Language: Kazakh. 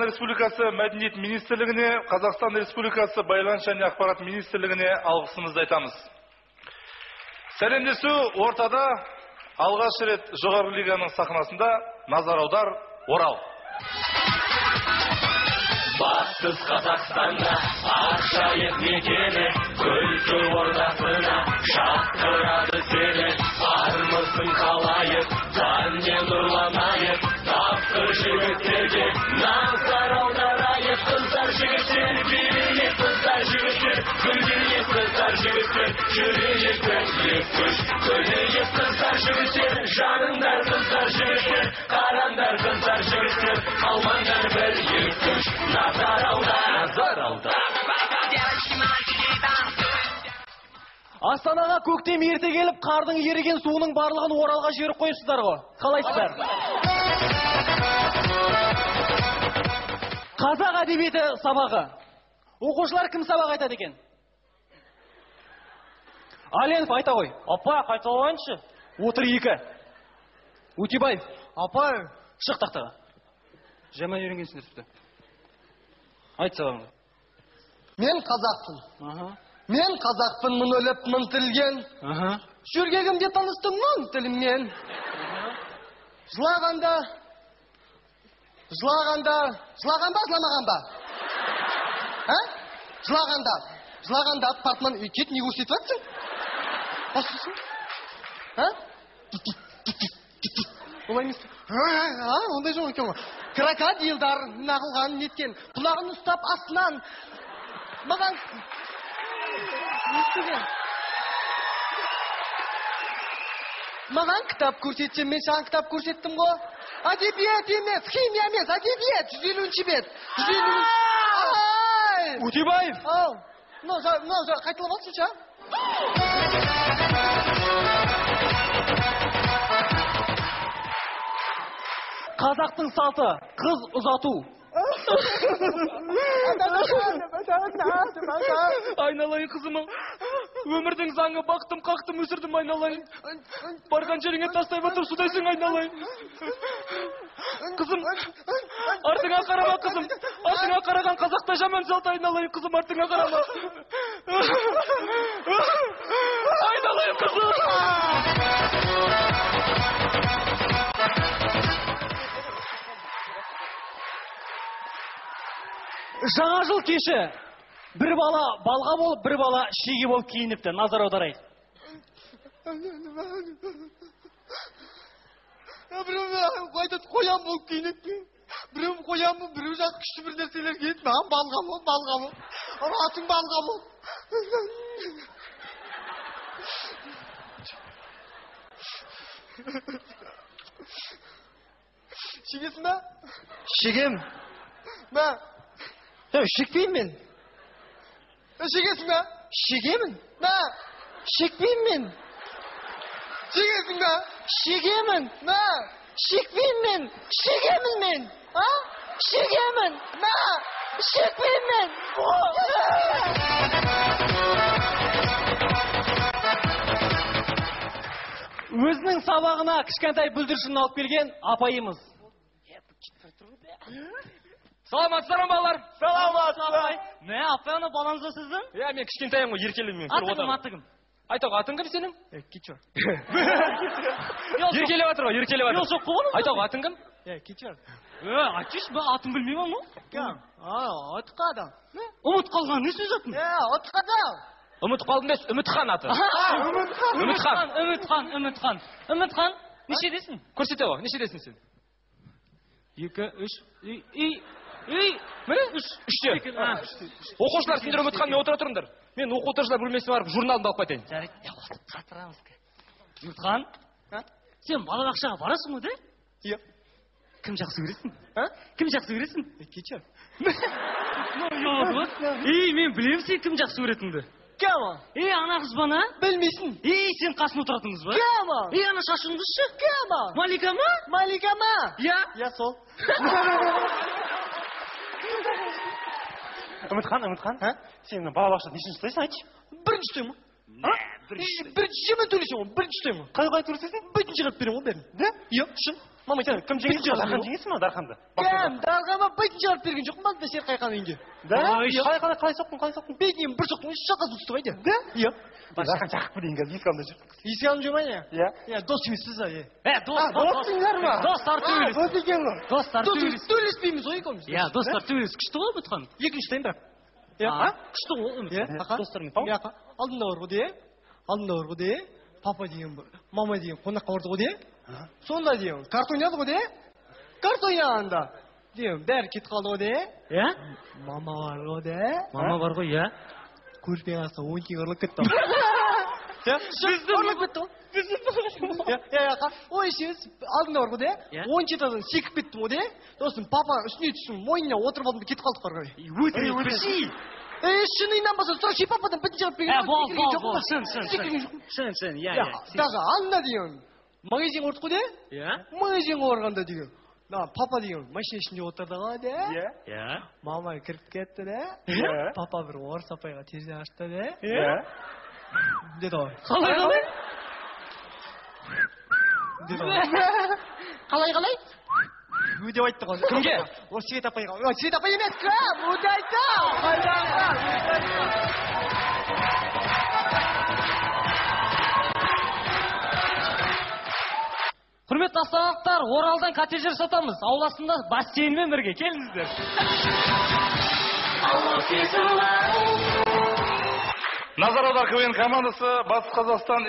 Республикасы Мәдениет министрлігіне, Қазақстан Республикасы Байланыс және ақпарат министрлігіне алғысымызды айтамыз. Сәлемдесу ортада алғаш рет жоғарғы лиганың сахнасында назар аудар Орал. Бассыз Қазақстанда ақшайық мекені, күлкі ордасына шақырады сені. Армысың қалайық, жанмен нұрланайық, тапқыр жігіттерге назар аударайық. Қыздар жігіттер, билейік қыздар жігіттер, күлгейік қыздар жігіттер, жүрейік көңілік күш. Күлейік қыздар жігіттер, жаныңдар қыздар жігіттер, қараңдар қыздар жігіттер, қалмаңдар бір ек күш. Назар аудар. Астанаға көктем ерте келіп, қардың еріген суының барлығын Оралға жіберіп қойыпсыздар ғой. Қалайсыздар? Қазақ әдебиеті сабағы. Оқушылар кім сабақ айтады екен? Аленов айта ғой. Апа, қайталайыншы. Отыр екі. Утебаев. Апа, шық тақтаға. Жаман үйренгенсіңдер тіпті. Айт сабағыңды. мен қазақпын. Аха. Мен қазақпын, мың өліп, мың тірілген. Жүргегімде таныстым мың тіліммен. Жылаған ба, жыламаған ба? Жылағанда апартман үйкет, не көрсетіп атсың? Басысың? Олай емес. Ондай жоқ екен ғой. Крокодилдар нағылған неткен, құлағын ұстап астынан. Маған... Маған кітап көрсетсем, мен саған кітап көрсеттім ғой. Әдебиет емес, химия емес, әдебиет. 150-ші бет. 150-ші. Утебаев. Қайтылып алсынша. Қазақтың салты, қыз ұзату. Айналайын қызыма. Өмірдің заңы бақтым, қақтым, өсірдім айналайын. Барған жеріңе тастай батыр судайсың айналайын. Қызым, артыңа қарама қызым. Артыңа қараған қазақта жаман салты айналайын қызым, артыңа қарама. Айналайын қызым. Жаңа жыл кеші. Бір бала балға болып, бір бала шеге болып киініпті. Назар аударайық. Біреу қоян болып киініпті. Біреу қоян болып, біреу жақ күшті бір нәрселер киініп, маған балға болып. Ұрасың балға болып. Шегесің ба? Шегем. Ба? Шекпеймін мен. Шегесің ба? Шегемін. Ба? Шекпеймін мен. Шегесің ба? Шегемін. Ба? Шекпеймін мен. Шегемін мен. Шегемін. Ба? Шекпеймін мен. Өзінің сабағына кішкентай бүлдіршінін алып келген апайымыз. Саламатсыздар ма балалар? Саламатсыздар. Не, апай ана балаңызда сіздің? Мен кішкентайым ғой, еркелеймін мен. Аты кім? Айтауға, атың кім сенің? Кичор. Еркелеп жатыр ғой, еркелеп жатыр. Yok çok kovalım. Айтауға, атың кім? Кичор. Açış ben atın bilmiyorum ama. Отқадам. Umut kalgan ne söz atın? Отқадам. Үміт қалдым дес, Үмітхан аты. Ümithan. Neşe desin? Көрсете ғой, нешедесің сен? 2, 3, Міне, үште. Оқушылар, сендер Үмітханмен отыра тұрыңдар. Мен оқытушылар бөлмесіне барып журналымды алып қайтайын. Қатырамыз. Ümithan. Sen balabақшаға барасың ғой, де? Кім жақсы көресің? Кім жақсы көресің? Кичор. Мен білемін сен кім жақсы көретінді. Кем ол? Ана қыз бана? Білмейсің. Сен қасына отыратыңыз ба? Кем ол? Ана шашыңызшы? Кем ол? Малика ма? Малика ма? Я сол. Үмітхан, сен балабақшада нешінші сұрайсың, айтшы? Бірінші тұрмын. Бірінші жемен төлесің ғой, бірінші тұрмын. Қай төлесің? Бірінші жеп берем ғой бәрін. Да? Шын. Мама, сен кім жеңесің? Дархан жеңесің ма, Дарханды? Кем, Дарханға бетін шығарып берген жоқ ма? Сен қайқан үйге. Да? Қалай соқтың? Бетінен бір соқтың, үш шаққа тұсты қайды. Да? Иә. Дархан жақып дейін қазір, есік алдында жүр. Есік алдында жүр ма, иә? Иә. Дос емессіз, Достыңдар ма? Достар төбелес. Дос екен ғой. Достар төбелес. Төбелеспейміз ғой екеуміз. Иә, достар төбелес. Күшті ғой Үмітхан. Екінші тайым бірақ. Күшті ғой Үмітхан. Достармен. Алдында бар ғой де. Алдында бар ғой де. Папа деген, мама деген қонаққа барды ғой де. Сонда деген, карт ойнады ғой де. Карт ойнағанда. Деген, бәрі кетіп қалды ғой де. Иә? Мама бар ғой де. Мама бар ғой, иә? Көрпен аса 10 кең ұрлап кетті. Ұрлап кетті ғой. Ой, сен алдында бар ғой де. 10 жетадан секіп кеттім ғой де. Сосын папа үстіне түстім, мойнына отырып алдым, кетіп қалдық бар ғой. Шыныңнан баса, сұрақшы пападан бітін жағып берген. Шын, иә. Даже алдында деген, магазин ордық қой де. Магазин орғанда деген. Папа деген машина ішінде отырды ғой де. Мама кіріп кетті де. Папа бір орыс апайға терезе ашты де. Деді ғой. Қалай? Өде айтты ғой. Кімге? Ол Свет апайға. Свет апай емес, кім? Өде айтты. Құрметті астаналықтар, Оралдан коттеджер сатамыз. Ауласында бассейнмен бірге. Келіңіздер. Назар аудар КВН командасы Батыс Қазақстан